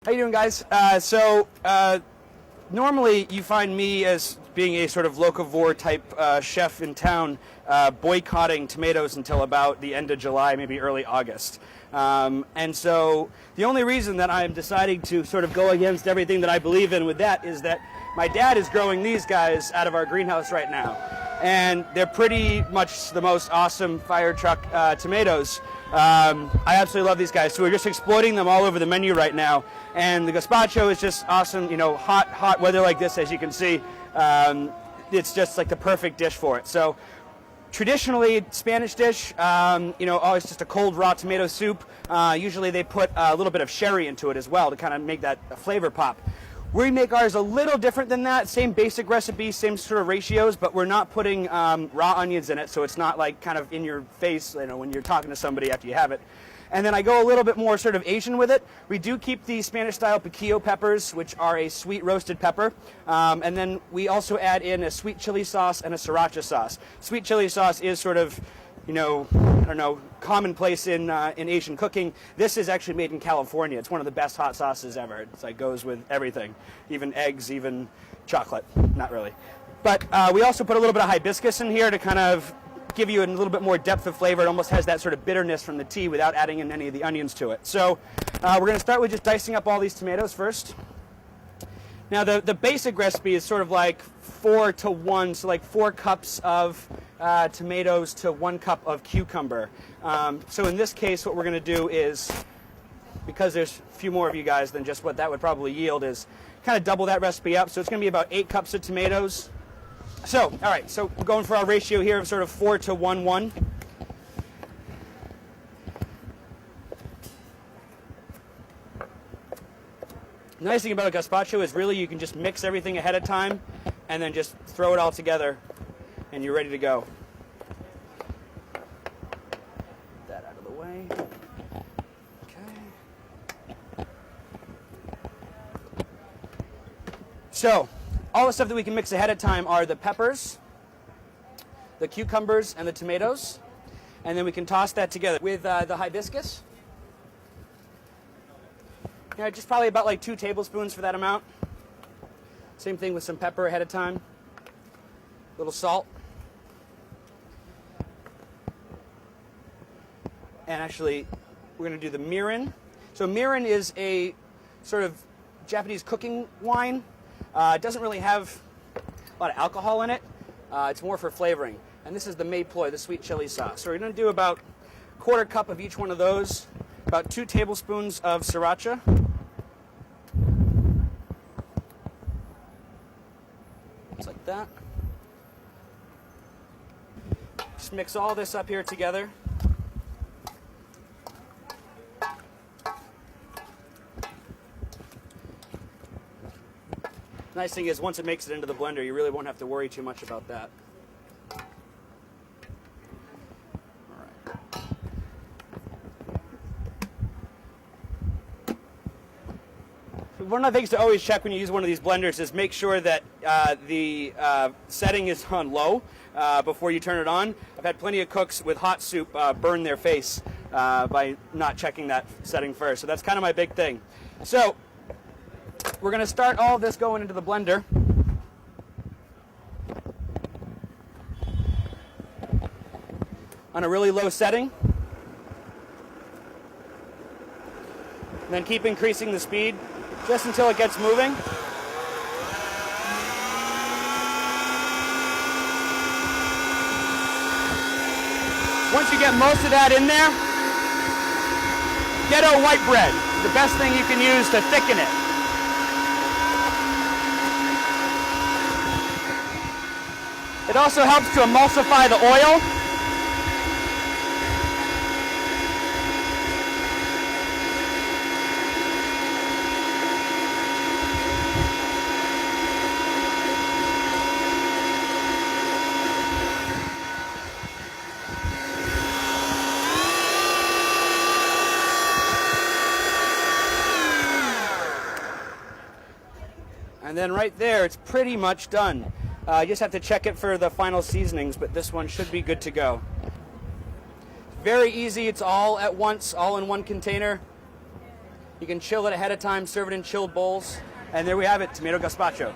How you doing, guys? Normally you find me as being a sort of locavore type chef in town, boycotting tomatoes until about the end of July, maybe early August. And so the only reason that I'm deciding to sort of go against everything that I believe in with that is that my dad is growing these guys out of our greenhouse right now. And they're pretty much the most awesome fire truck tomatoes. I absolutely love these guys. So we're just exploiting them all over the menu right now. And the gazpacho is just awesome. You know, hot weather like this, as you can see, it's just like the perfect dish for it. So traditionally, Spanish dish, always just a cold raw tomato soup. Usually they put a little bit of sherry into it as well to kind of make that flavor pop. We make ours a little different than that. Same basic recipe, same sort of ratios, but we're not putting raw onions in it, so it's not like kind of in your face, you know, when you're talking to somebody after you have it. And then I go a little bit more sort of Asian with it. We do keep the Spanish-style piquillo peppers, which are a sweet roasted pepper. And then we also add in a sweet chili sauce and a sriracha sauce. Sweet chili sauce is sort of, commonplace in Asian cooking. This is actually made in California. It's one of the best hot sauces ever. It's like goes with everything, even eggs, even chocolate. Not really. But we also put a little bit of hibiscus in here to kind of give you a little bit more depth of flavor. It almost has that sort of bitterness from the tea without adding in any of the onions to it. So we're going to start with just dicing up all these tomatoes first. Now the basic recipe is sort of like 4 to 1, so like 4 cups of tomatoes to 1 cup of cucumber. So in this case, what we're going to do is, because there's a few more of you guys than just what that would probably yield, is kind of double that recipe up. So it's going to be about 8 cups of tomatoes. So, all right, so we're going for our ratio here of sort of 4 to 1, 1. The nice thing about a gazpacho is really you can just mix everything ahead of time and then just throw it all together and you're ready to go. Get that out of the way. Okay. So, all the stuff that we can mix ahead of time are the peppers, the cucumbers, and the tomatoes. And then we can toss that together with the hibiscus. Just probably about like 2 tablespoons for that amount. Same thing with some pepper ahead of time. A little salt. And actually, we're going to do the mirin. So mirin is a sort of Japanese cooking wine. It doesn't really have a lot of alcohol in it. It's more for flavoring. And this is the mei ploy, the sweet chili sauce. So we're going to do about 1/4 cup of each one of those. About 2 tablespoons of sriracha. Just like that. Just mix all this up here together. Nice thing is, once it makes it into the blender, you really won't have to worry too much about that. One of the things to always check when you use one of these blenders is make sure that the setting is on low before you turn it on. I've had plenty of cooks with hot soup burn their face by not checking that setting first. So that's kind of my big thing. So we're going to start all of this going into the blender. On a really low setting. And then keep increasing the speed just until it gets moving. Once you get most of that in there, ghetto white bread, the best thing you can use to thicken it. It also helps to emulsify the oil. And then right there, it's pretty much done. You just have to check it for the final seasonings, but this one should be good to go. Very easy. It's all at once, all in one container. You can chill it ahead of time, serve it in chilled bowls, and there we have it, tomato gazpacho.